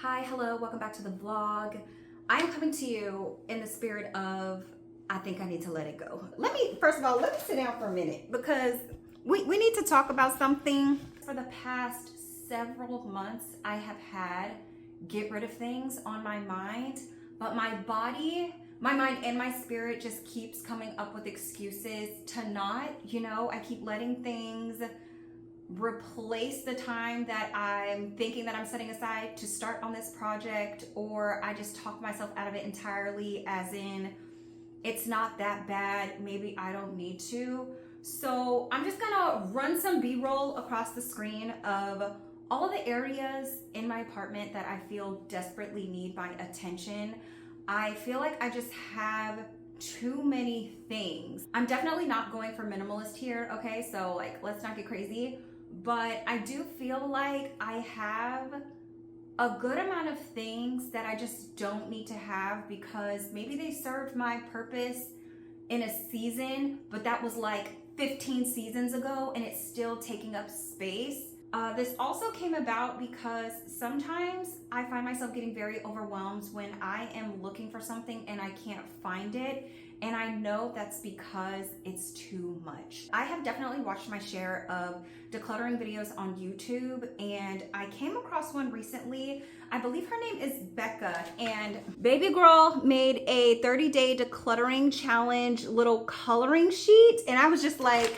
Hi, hello, welcome back to the vlog. I'm coming to you in the spirit of, I think I need to let it go. First of all, let me sit down for a minute because we need to talk about something. For the past several months, I have had get rid of things on my mind, but my body, my mind and my spirit just keeps coming up with excuses to not, I keep letting things replace the time that I'm thinking that I'm setting aside to start on this project, or I just talk myself out of it entirely, as in it's not that bad, maybe I don't need to. So I'm just gonna run some B-roll across the screen of all of the areas in my apartment that I feel desperately need my attention. I feel like I just have too many things. I'm definitely not going for minimalist here, okay? So let's not get crazy. But I do feel like I have a good amount of things that I just don't need to have because maybe they served my purpose in a season, but that was like 15 seasons ago and it's still taking up space. This also came about because sometimes I find myself getting very overwhelmed when I am looking for something and I can't find it. And I know that's because it's too much. I have definitely watched my share of decluttering videos on YouTube, and I came across one recently. I believe her name is Becca, and baby girl made a 30-day decluttering challenge little coloring sheet. And I was just like,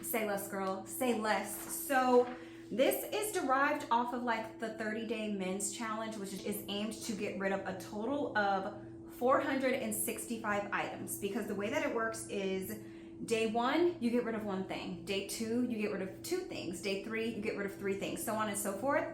say less, girl, say less. So this is derived off of the 30-day men's challenge, which is aimed to get rid of a total of 465 items, because the way that it works is day 1, you get rid of 1 thing. Day 2, you get rid of 2 things. Day 3, you get rid of 3 things, so on and so forth.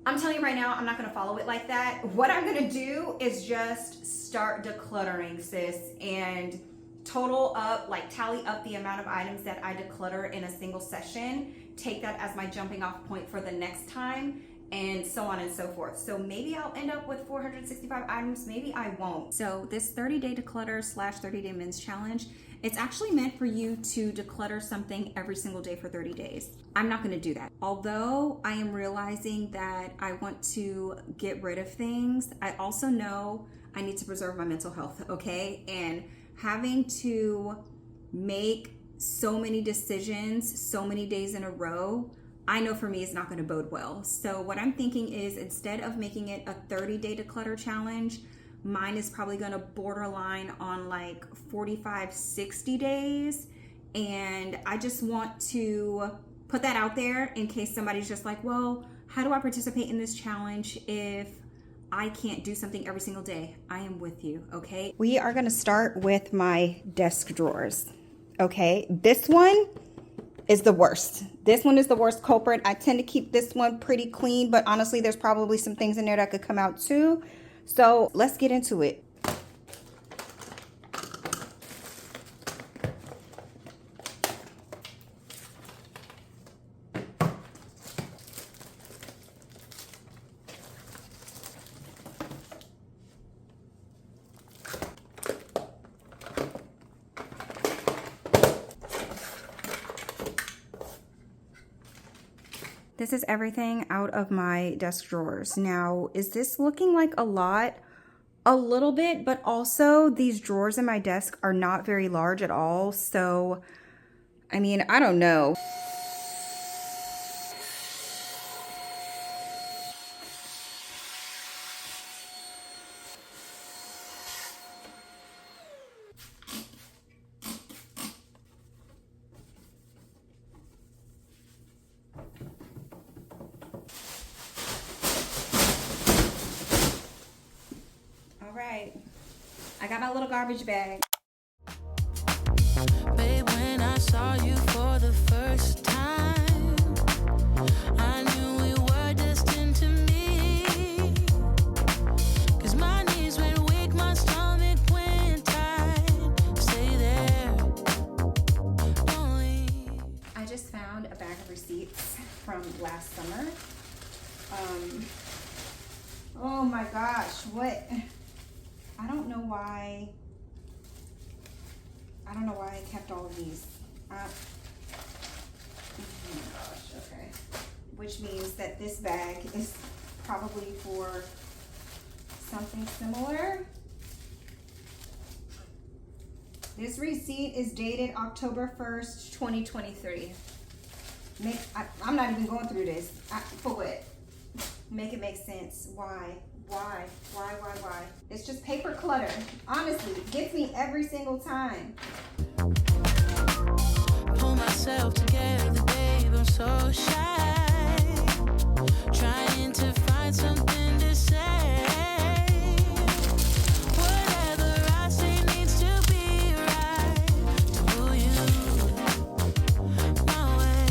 I'm telling you right now, I'm not gonna follow it like that. What I'm gonna do is just start decluttering, sis, and total up, tally up the amount of items that I declutter in a single session, take that as my jumping off point for the next time, and so on and so forth. So maybe I'll end up with 465 items, maybe I won't. So this 30-day declutter / 30-day men's challenge, it's actually meant for you to declutter something every single day for 30 days. I'm not gonna do that. Although I am realizing that I want to get rid of things, I also know I need to preserve my mental health, okay? And having to make so many decisions so many days in a row, I know for me it's not going to bode well. So what I'm thinking is, instead of making it a 30-day declutter challenge, mine is probably going to borderline on 45, 60 days. And I just want to put that out there in case somebody's just like, well, how do I participate in this challenge if I can't do something every single day? I am with you, okay? We are going to start with my desk drawers, okay? This one is the worst. This one is the worst culprit. I tend to keep this one pretty clean, but honestly, there's probably some things in there that could come out too. So let's get into it. This is everything out of my desk drawers. Now, is this looking like a lot? A little bit, but also these drawers in my desk are not very large at all. So, I mean, I don't know. I got my little garbage bag. Babe, when I saw you for the first time, I knew we were destined to meet. 'Cause my knees went weak, my stomach went tight. Stay there, don't leave. I just found a bag of receipts from last summer. Oh my gosh, what? I don't know why I kept all of these. Oh my gosh, okay. Which means that this bag is probably for something similar. This receipt is dated October 1st, 2023. I'm not even going through this. For what? Make it make sense. Why? It's just paper clutter. Honestly, it gets me every single time. Pull myself together, babe, I'm so shy. Trying to find something to say. Whatever I say needs to be right. To you, my way.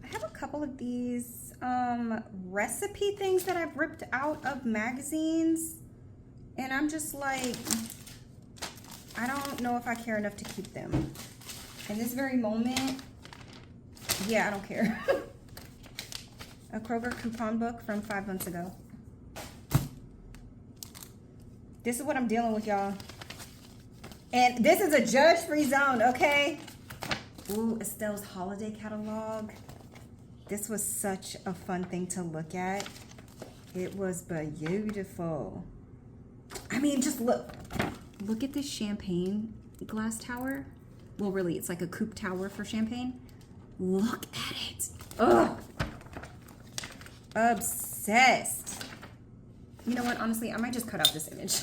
I have a couple of these recipe things that I've ripped out of magazines, and I'm just like, I don't know if I care enough to keep them in this very moment. Yeah, I don't care. A Kroger coupon book from 5 months ago. This is what I'm dealing with, y'all. And this is a judge-free zone, okay? Ooh, Estelle's holiday catalog. This was such a fun thing to look at. It was beautiful. I mean, just look. Look at this champagne glass tower. Well, really, it's like a coupe tower for champagne. Look at it. Ugh. Obsessed. You know what? Honestly, I might just cut out this image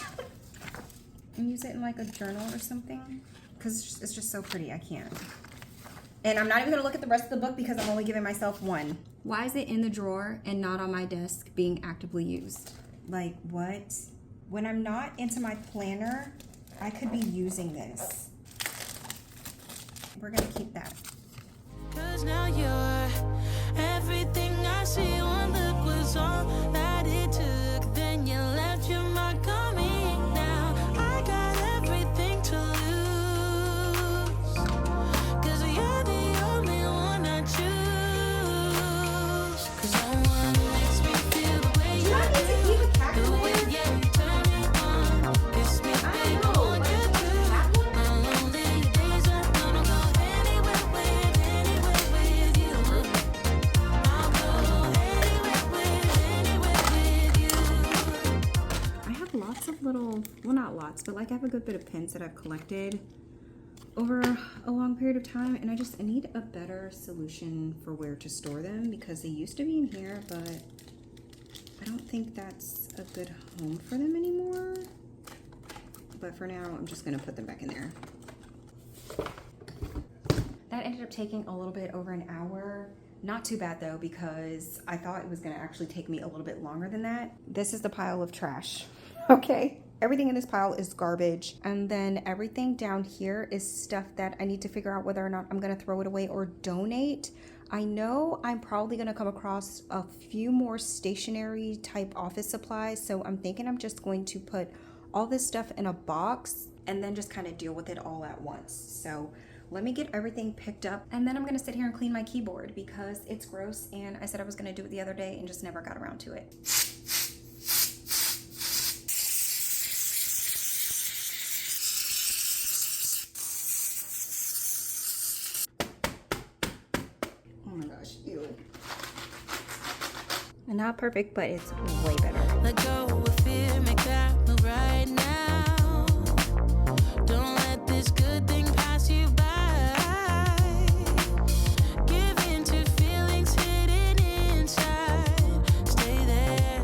and use it in like a journal or something, because it's just so pretty. I can't. And I'm not even going to look at the rest of the book because I'm only giving myself one. Why is it in the drawer and not on my desk being actively used? Like, what? When I'm not into my planner, I could be using this. We're going to keep that. 'Cause now you're everything I see. One look was all that it took. Then you left your mark on me. Now I got everything to lose. 'Cause you're the only one I choose. 'Cause no one makes me feel the way you do. The way you turn me on. Kiss me, baby, won't you do? My lonely days are gonna go anywhere with you. I'll go anywhere with you. I have lots of little, well, not lots, but like I have a good bit of pins that I've collected over a long period of time, and I need a better solution for where to store them, because they used to be in here, but I don't think that's a good home for them anymore. But for now, I'm just gonna put them back in there. That ended up taking a little bit over an hour. Not too bad though, because I thought it was gonna actually take me a little bit longer than that. This is the pile of trash, okay? Everything in this pile is garbage. And then everything down here is stuff that I need to figure out whether or not I'm gonna throw it away or donate. I know I'm probably gonna come across a few more stationary type office supplies, so I'm thinking I'm just going to put all this stuff in a box and then just kind of deal with it all at once. So let me get everything picked up, and then I'm gonna sit here and clean my keyboard because it's gross, and I said I was gonna do it the other day and just never got around to it. Oh my gosh, ew. And not perfect, but it's way better. Let go of fear, make that move right now. Don't let this good thing pass you by. Give in to feelings hidden inside. Stay there.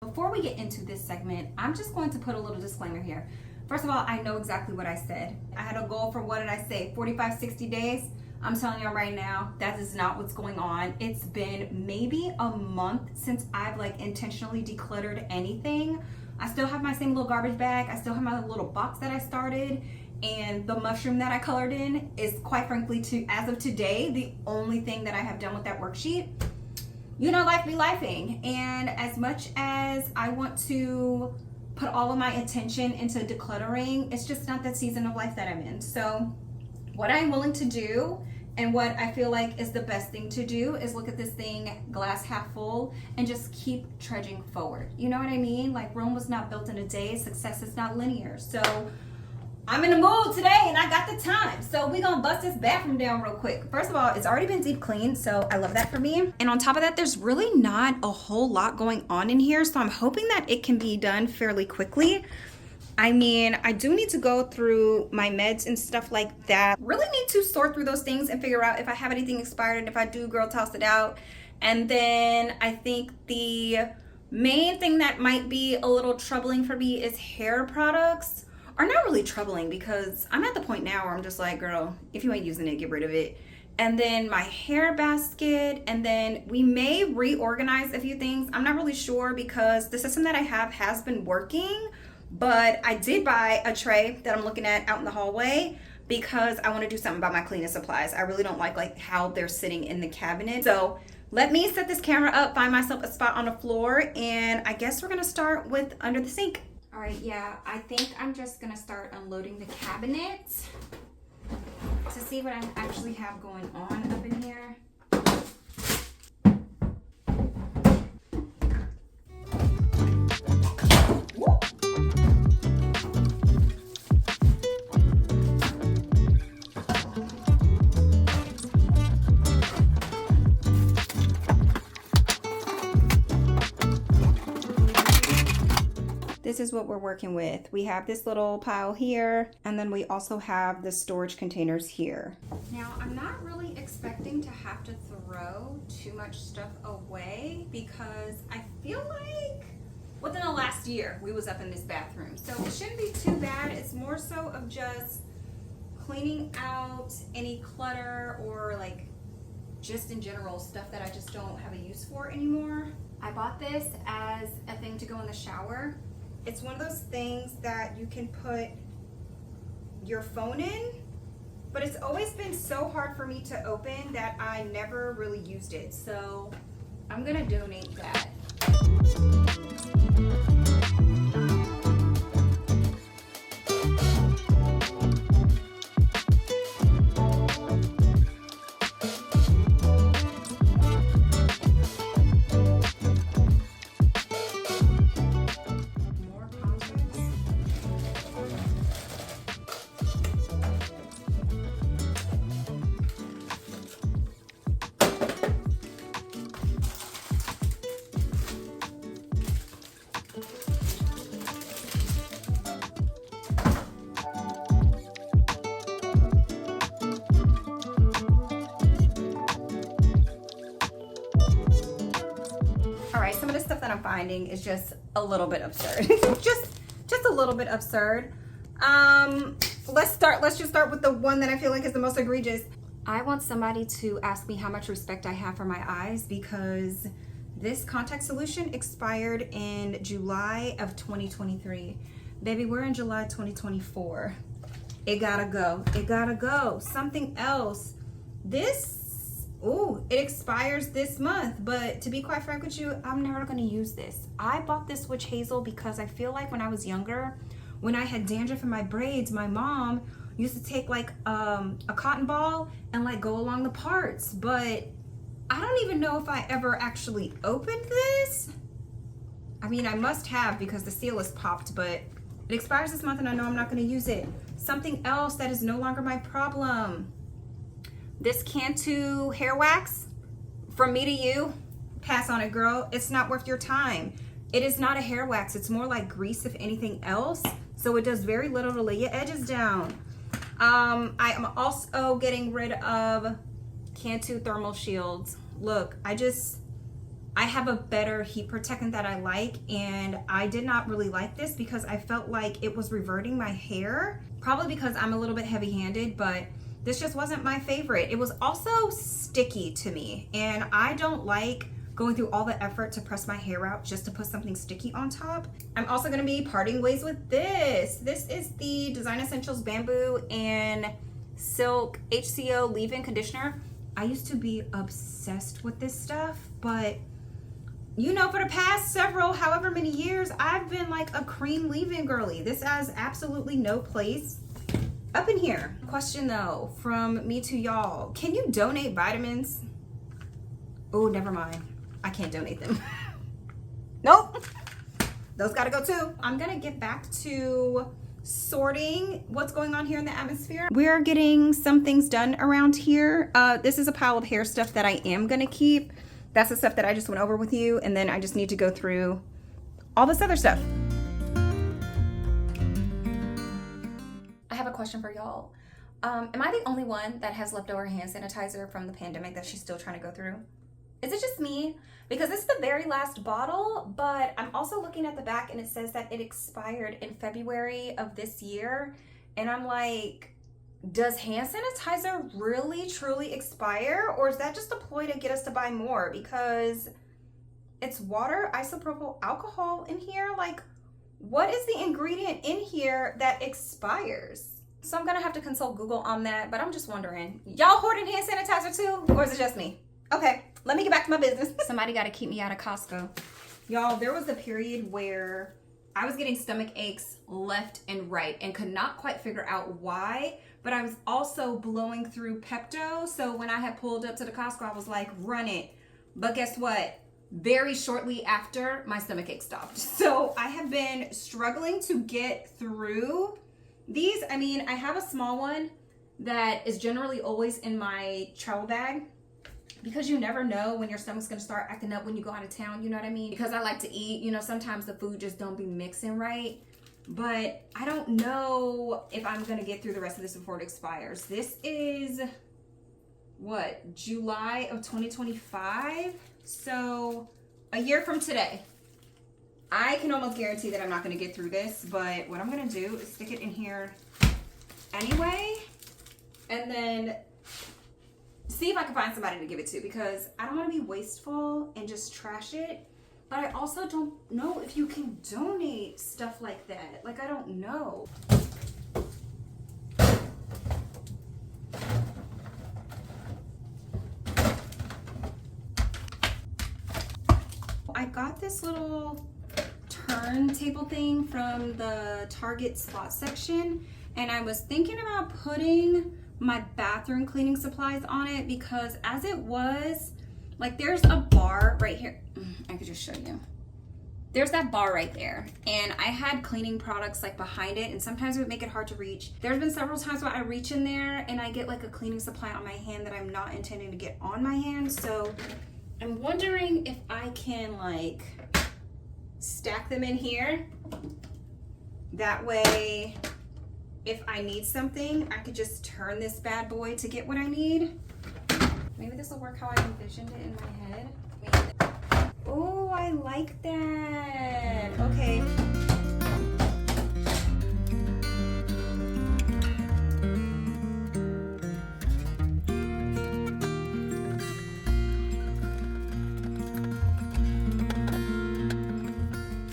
Before we get into this segment, I'm just going to put a little disclaimer here. First of all, I know exactly what I said. I had a goal for, what did I say, 45, 60 days? I'm telling y'all right now, that is not what's going on. It's been maybe a month since I've like intentionally decluttered anything. I still have my same little garbage bag. I still have my little box that I started, and the mushroom that I colored in is, quite frankly, as of today, the only thing that I have done with that worksheet. You know, life be lifing. And as much as I want to put all of my attention into decluttering, it's just not that season of life that I'm in. So what I'm willing to do, and what I feel like is the best thing to do, is look at this thing glass half full and just keep trudging forward. You know what I mean? Like, Rome was not built in a day. Success is not linear. So I'm in the mood today and I got the time. So we're gonna bust this bathroom down real quick. First of all, it's already been deep cleaned, so I love that for me. And on top of that, there's really not a whole lot going on in here. So I'm hoping that it can be done fairly quickly. I mean, I do need to go through my meds and stuff like that. Really need to sort through those things and figure out if I have anything expired, and if I do, girl, toss it out. And then I think the main thing that might be a little troubling for me is hair products. Are not really troubling, because I'm at the point now where I'm just like, girl, if you ain't using it, get rid of it. And then my hair basket, and then we may reorganize a few things. I'm not really sure, because the system that I have has been working, but I did buy a tray that I'm looking at out in the hallway because I want to do something about my cleaning supplies. I really don't like how they're sitting in the cabinet. So let me set this camera up, find myself a spot on the floor, and I guess we're gonna start with under the sink. All right, yeah, I think I'm just gonna start unloading the cabinet to see what I actually have going on up in here. This is what we're working with. We have this little pile here, and then we also have the storage containers here. Now, I'm not really expecting to have to throw too much stuff away, because I feel like within the last year we was up in this bathroom. So it shouldn't be too bad. It's more so of just cleaning out any clutter, or like just in general stuff that I just don't have a use for anymore. I bought this as a thing to go in the shower. It's one of those things that you can put your phone in, but it's always been so hard for me to open that I never really used it. So I'm gonna donate that. Some of the stuff that I'm finding is just a little bit absurd. just a little bit absurd. Let's just start with the one that I feel like is the most egregious. I want somebody to ask me how much respect I have for my eyes, because this contact solution expired in July of 2023. Baby, we're in July 2024. It gotta go. It gotta go. Something else. It expires this month, but to be quite frank with you, I'm never gonna use this. I bought this witch hazel because I feel like when I was younger, when I had dandruff in my braids, my mom used to take like a cotton ball and like go along the parts, but I don't even know if I ever actually opened this. I mean, I must have, because the seal is popped, but it expires this month and I know I'm not gonna use it. Something else that is no longer my problem. This Cantu hair wax, from me to you, pass on it, girl. It's not worth your time. It is not a hair wax. It's more like grease, if anything else. So it does very little to lay your edges down. I am also getting rid of Cantu thermal shields. Look, I have a better heat protectant that I like, and I did not really like this because I felt like it was reverting my hair. Probably because I'm a little bit heavy-handed, but this just wasn't my favorite. It was also sticky to me, and I don't like going through all the effort to press my hair out just to put something sticky on top. I'm also gonna be parting ways with this. This is the Design Essentials Bamboo and Silk HCO leave-in conditioner. I used to be obsessed with this stuff, but you know, for the past however many years, I've been like a cream leave-in girly. This has absolutely no place up in here. Question though, from me to y'all, can you donate vitamins? Oh, never mind. I can't donate them. Nope. Those gotta go too. I'm gonna get back to sorting what's going on here in the atmosphere. We're getting some things done around here. This is a pile of hair stuff that I am gonna keep. That's the stuff that I just went over with you, and then I just need to go through all this other stuff. I have a question for y'all. Am I the only one that has leftover hand sanitizer from the pandemic that she's still trying to go through? Is it just me? Because this is the very last bottle, but I'm also looking at the back and it says that it expired in February of this year. And I'm like, does hand sanitizer really truly expire? Or is that just a ploy to get us to buy more? Because it's water, isopropyl alcohol in here. Like, what is the ingredient in here that expires? So I'm gonna have to consult Google on that, but I'm just wondering, y'all hoarding hand sanitizer too? Or is it just me? Okay, let me get back to my business. Somebody gotta keep me out of Costco. Y'all, there was a period where I was getting stomach aches left and right and could not quite figure out why, but I was also blowing through Pepto. So when I had pulled up to the Costco, I was like, run it. But guess what? Very shortly after, my stomach ache stopped. So I have been struggling to get through these. I mean, I have a small one that is generally always in my travel bag, because you never know when your stomach's gonna start acting up when you go out of town, you know what I mean? Because I like to eat, you know, sometimes the food just don't be mixing right. But I don't know if I'm gonna get through the rest of this before it expires. This is, what, July of 2025? So a year from today. I can almost guarantee that I'm not gonna get through this, but what I'm gonna do is stick it in here anyway, and then see if I can find somebody to give it to, because I don't want to be wasteful and just trash it, but I also don't know if you can donate stuff like that. Like, I don't know. I got this little turntable thing from the Target spot section, and I was thinking about putting my bathroom cleaning supplies on it, because as it was, like, there's a bar right here. I could just show you. There's that bar right there, and I had cleaning products like behind it, and sometimes it would make it hard to reach. There's been several times where I reach in there and I get like a cleaning supply on my hand that I'm not intending to get on my hand. So I'm wondering if I can like stack them in here. That way, if I need something, I could just turn this bad boy to get what I need. Maybe this will work how I envisioned it in my head. Oh, I like that. Okay.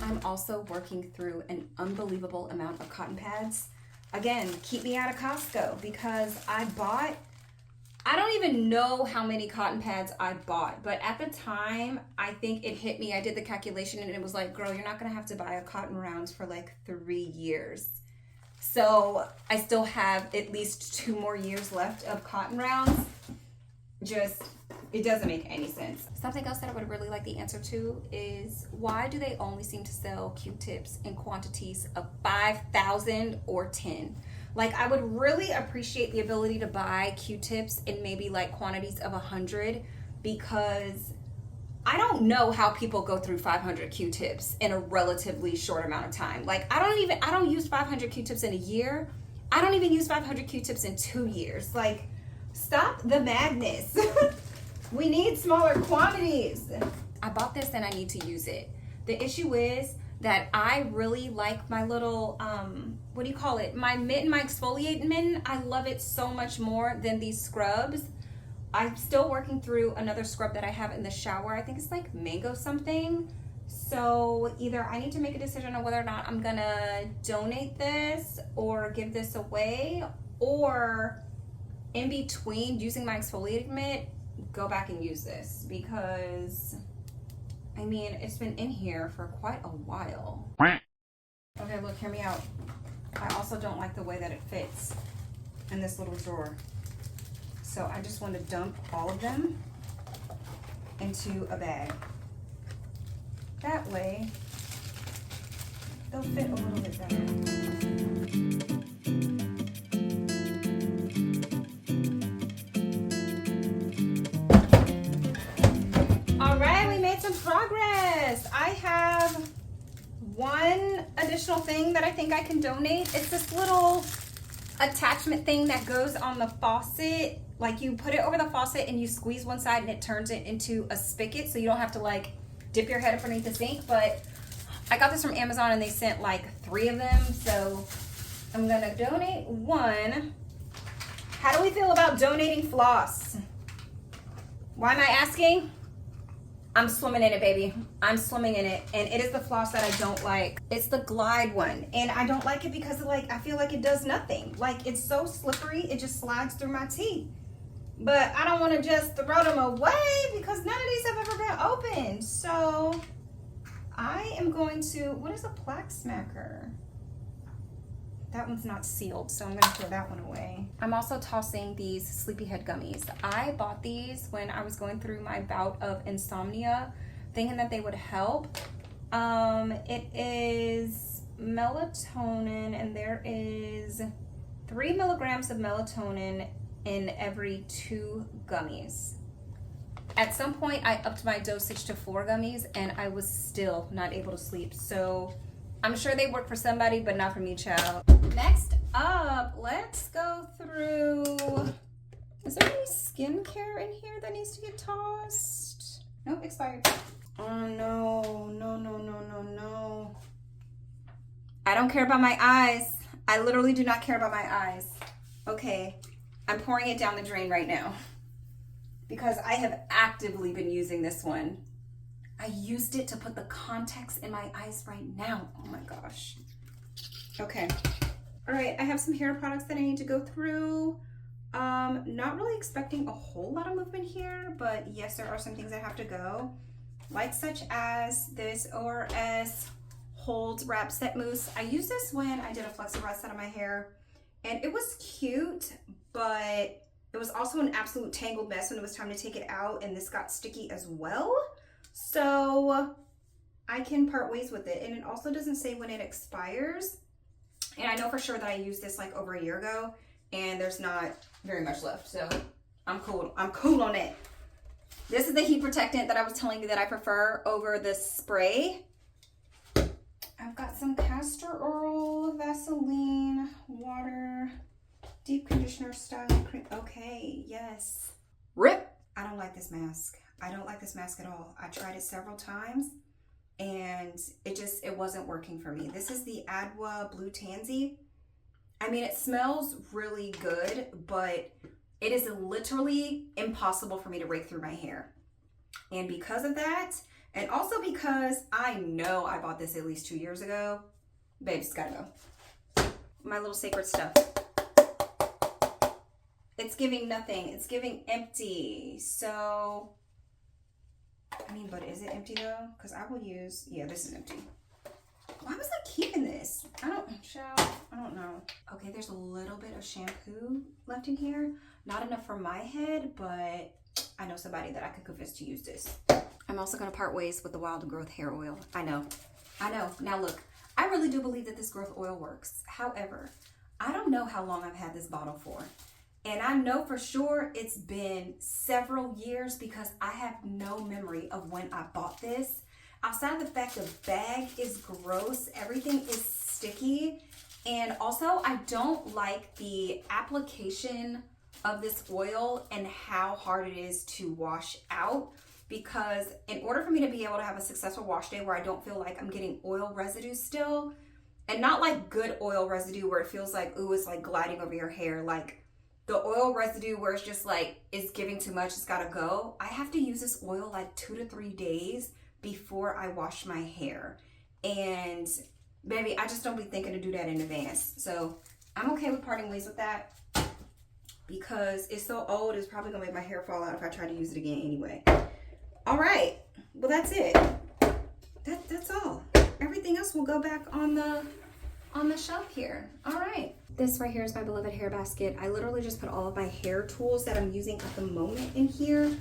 I'm also working through an unbelievable amount of cotton pads. Again, keep me out of Costco, because I don't even know how many cotton pads I bought, but at the time, I think it hit me. I did the calculation and it was like, girl, you're not gonna have to buy a cotton rounds for like 3 years. So I still have at least 2 more years left of cotton rounds. Just, it doesn't make any sense. Something else that I would really like the answer to is, why do they only seem to sell Q-tips in quantities of 5,000 or 10? Like, I would really appreciate the ability to buy Q-tips in maybe like quantities of 100, because I don't know how people go through 500 Q-tips in a relatively short amount of time. Like, I don't use 500 Q-tips in a year. I don't even use 500 Q-tips in 2 years. Like, stop the madness. We need smaller quantities. I bought this and I need to use it. The issue is that I really like my little, what do you call it? My mitten, my exfoliating mitten. I love it so much more than these scrubs. I'm still working through another scrub that I have in the shower. I think it's like mango something. So either I need to make a decision on whether or not I'm gonna donate this or give this away, or in between using my exfoliating mitt, go back and use this, because I mean, it's been in here for quite a while. Okay, look, hear me out. I also don't like the way that it fits in this little drawer. So I just want to dump all of them into a bag. That way, they'll fit a little bit better. progress. I have one additional thing that I think I can donate. It's this little attachment thing that goes on the faucet. Like you put it over the faucet and you squeeze one side and it turns it into a spigot, so you don't have to like dip your head underneath the sink. But I got this from Amazon and they sent like 3 of them, so I'm gonna donate one. How do we feel about donating floss? Why am I asking? I'm swimming in it, baby. I'm swimming in it. And it is the floss that I don't like. It's the Glide one. And I don't like it because like I feel like it does nothing. Like it's so slippery, it just slides through my teeth. But I don't want to just throw them away because none of these have ever been opened. So I am going to, what is a plaque smacker? That one's not sealed, so I'm gonna throw that one away. I'm also tossing these Sleepyhead gummies. I bought these when I was going through my bout of insomnia, thinking that they would help. It is melatonin, and there is 3 milligrams of melatonin in every 2 gummies. At some point, I upped my dosage to 4 gummies, and I was still not able to sleep. So I'm sure they work for somebody, but not for me, child. Next up, let's go through, is there any skincare in here that needs to get tossed? Nope, expired. Oh no, no, no, no, no, no. I don't care about my eyes. I literally do not care about my eyes. Okay, I'm pouring it down the drain right now because I have actively been using this one. I used it to put the contacts in my eyes right now. Oh my gosh. Okay. All right, I have some hair products that I need to go through. Not really expecting a whole lot of movement here, but yes, there are some things that have to go. Like such as this ORS Hold Wrap Set Mousse. I used this when I did a Flexi-Rod set on my hair, and it was cute, but it was also an absolute tangled mess when it was time to take it out, and this got sticky as well. So I can part ways with it, and it also doesn't say when it expires. And I know for sure that I used this like over a year ago, and there's not very much left, so I'm cool. I'm cool on it. This is the heat protectant that I was telling you that I prefer over the spray. I've got some castor oil, Vaseline, water, deep conditioner style cream. Okay, yes. Rip. I don't like this mask. I don't like this mask at all. I tried it several times and it wasn't working for me. This is the Adwa Blue Tansy. I mean, it smells really good, but it is literally impossible for me to rake through my hair. And because of that, and also because I know I bought this at least 2 years ago, babe, it's gotta go. My little sacred stuff. It's giving nothing. It's giving empty. So, I mean, but is it empty though? Because I will use, yeah, this is empty. Why was I keeping this? I don't know. Okay, there's a little bit of shampoo left in here. Not enough for my head, but I know somebody that I could convince to use this. I'm also gonna part ways with the Wild Growth Hair Oil. I know. Now look, I really do believe that this growth oil works. However, I don't know how long I've had this bottle for. And I know for sure it's been several years because I have no memory of when I bought this. Outside of the fact the bag is gross, everything is sticky. And also I don't like the application of this oil and how hard it is to wash out, because in order for me to be able to have a successful wash day where I don't feel like I'm getting oil residue still, and not like good oil residue where it feels like, ooh, it's like gliding over your hair, like the oil residue where it's just like, it's giving too much, it's gotta go. I have to use this oil like 2 to 3 days before I wash my hair. And baby, I just don't be thinking to do that in advance. So I'm okay with parting ways with that because it's so old, it's probably gonna make my hair fall out if I try to use it again anyway. All right, well that's it. That's all. Everything else will go back on the shelf here. All right. This right here is my beloved hair basket. I literally just put all of my hair tools that I'm using at the moment in here.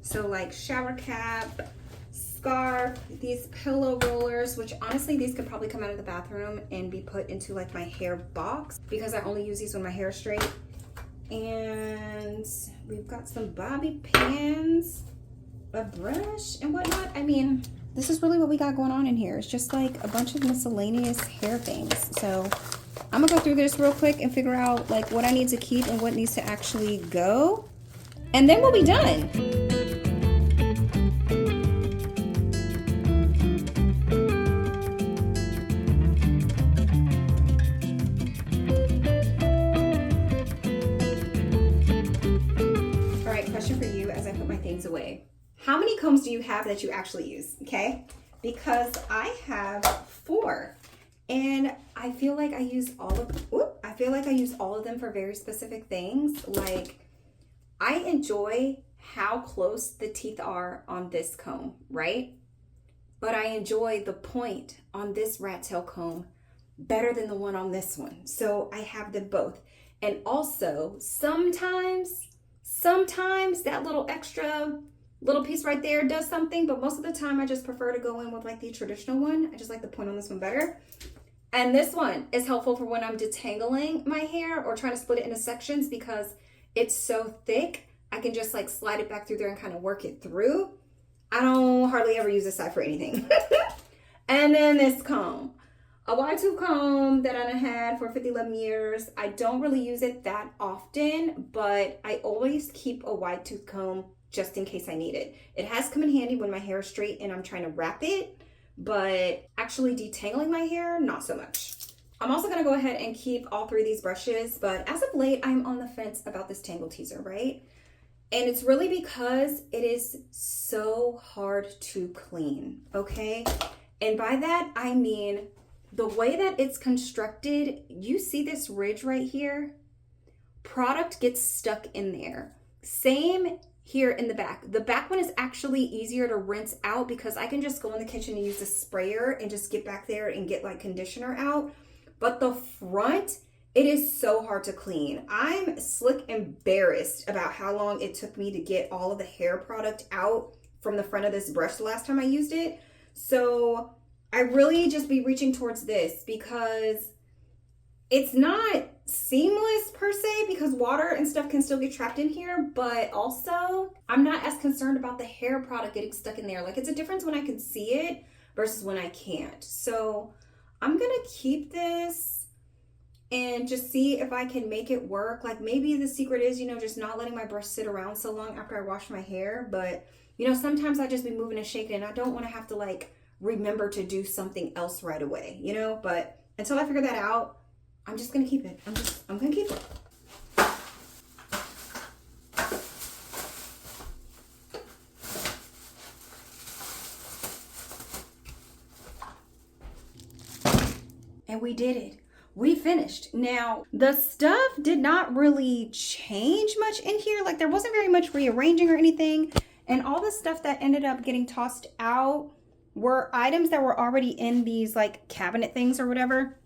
So like shower cap, scarf, these pillow rollers, which honestly, these could probably come out of the bathroom and be put into like my hair box because I only use these when my hair is straight. And we've got some bobby pins. a brush and whatnot. I mean, this is really what we got going on in here. It's just like a bunch of miscellaneous hair things. So I'm gonna go through this real quick and figure out like what I need to keep and what needs to actually go. And then we'll be done. All right, question for you as I put my things away. How many combs do you have that you actually use, okay? Because I have 4. And I feel like I use all of them for very specific things. Like, I enjoy how close the teeth are on this comb, right? But I enjoy the point on this rat tail comb better than the one on this one. So I have them both. And also, sometimes that little extra little piece right there does something, but most of the time I just prefer to go in with like the traditional one. I just like the point on this one better. And this one is helpful for when I'm detangling my hair or trying to split it into sections because it's so thick. I can just like slide it back through there and kind of work it through. I don't hardly ever use this side for anything. And then this comb, a wide tooth comb that I had for 11 years. I don't really use it that often, but I always keep a wide tooth comb just in case I need it. It has come in handy when my hair is straight and I'm trying to wrap it, but actually detangling my hair, not so much. I'm also gonna go ahead and keep all 3 of these brushes, but as of late, I'm on the fence about this Tangle Teaser, right? And it's really because it is so hard to clean, okay? And by that, I mean, the way that it's constructed, you see this ridge right here? Product gets stuck in there. Same here in the back. The back one is actually easier to rinse out because I can just go in the kitchen and use the sprayer and just get back there and get like conditioner out. But the front, it is so hard to clean. I'm slick embarrassed about how long it took me to get all of the hair product out from the front of this brush the last time I used it. So I really just be reaching towards this because it's not seamless per se because water and stuff can still get trapped in here, but also I'm not as concerned about the hair product getting stuck in there. Like, it's a difference when I can see it versus when I can't. So I'm gonna keep this and just see if I can make it work. Like, maybe the secret is, you know, just not letting my brush sit around so long after I wash my hair. But, you know, sometimes I just be moving and shaking and I don't want to have to like remember to do something else right away, you know? But until I figure that out, I'm just gonna keep it. I'm gonna keep it. And we did it. We finished. Now, the stuff did not really change much in here. Like, there wasn't very much rearranging or anything. And all the stuff that ended up getting tossed out were items that were already in these like cabinet things or whatever.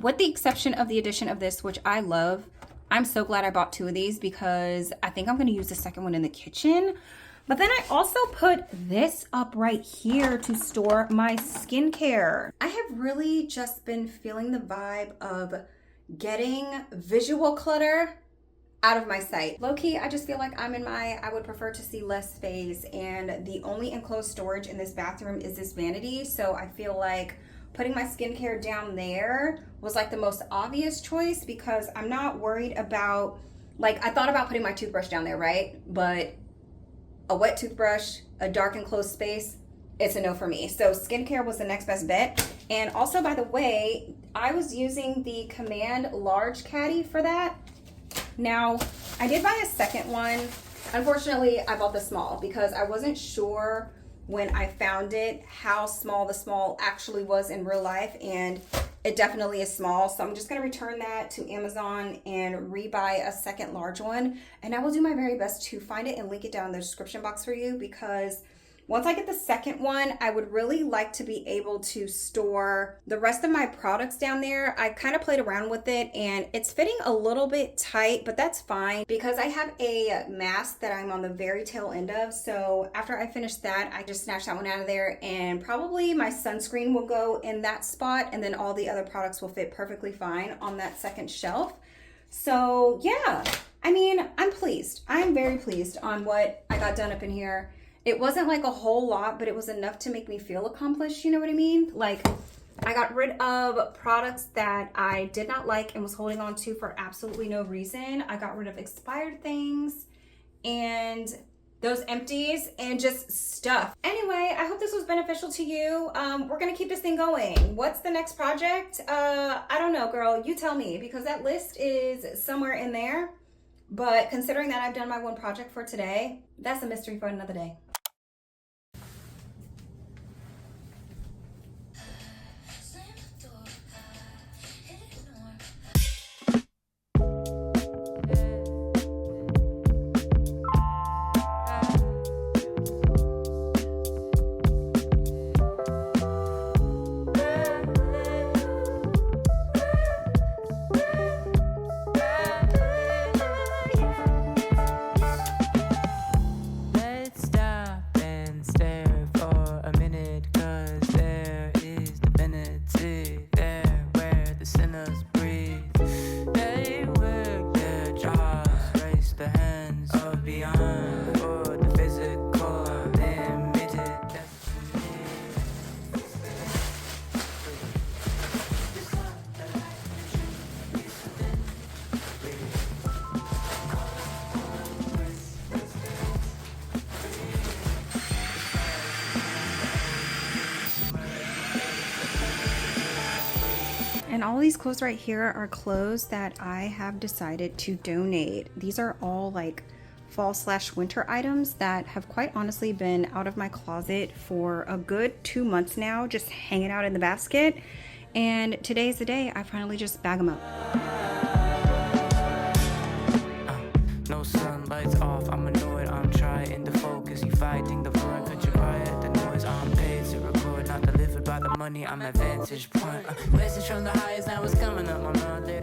With the exception of the addition of this, which I love. I'm so glad I bought 2 of these because I think I'm going to use the second one in the kitchen. But then I also put this up right here to store my skincare. I have really just been feeling the vibe of getting visual clutter out of my sight. Low-key, I just feel like I'm in my I would prefer to see less phase, and the only enclosed storage in this bathroom is this vanity. So I feel like putting my skincare down there was like the most obvious choice because I'm not worried about, like, I thought about putting my toothbrush down there, right? But a wet toothbrush, a dark enclosed space, it's a no for me. So skincare was the next best bet. And also, by the way, I was using the Command large caddy for that. Now, I did buy a second one. Unfortunately, I bought the small because I wasn't sure when I found it how small the small actually was in real life, and it definitely is small. So I'm just gonna return that to Amazon and rebuy a second large one, and I will do my very best to find it and link it down in the description box for you, because once I get the second one, I would really like to be able to store the rest of my products down there. I kind of played around with it and it's fitting a little bit tight, but that's fine because I have a mask that I'm on the very tail end of. So after I finish that, I just snatch that one out of there, and probably my sunscreen will go in that spot, and then all the other products will fit perfectly fine on that second shelf. So yeah, I mean, I'm pleased. I'm very pleased on what I got done up in here. It wasn't like a whole lot, but it was enough to make me feel accomplished, you know what I mean? Like, I got rid of products that I did not like and was holding on to for absolutely no reason. I got rid of expired things and those empties and just stuff. Anyway, I hope this was beneficial to you. We're gonna keep this thing going. What's the next project? I don't know, girl, you tell me, because that list is somewhere in there. But considering that I've done my one project for today, that's a mystery for another day. And all these clothes right here are clothes that I have decided to donate. These are all like fall/winter items that have quite honestly been out of my closet for a good 2 months now, just hanging out in the basket. And today's the day I finally just bag them up. No sunlight's off, I'm annoyed, I'm trying to focus. You fighting the front, could you quiet the noise? I'm paid to record, not delivered by the money, I'm at vantage point. Message from the highest, now it's coming up, I'm not there.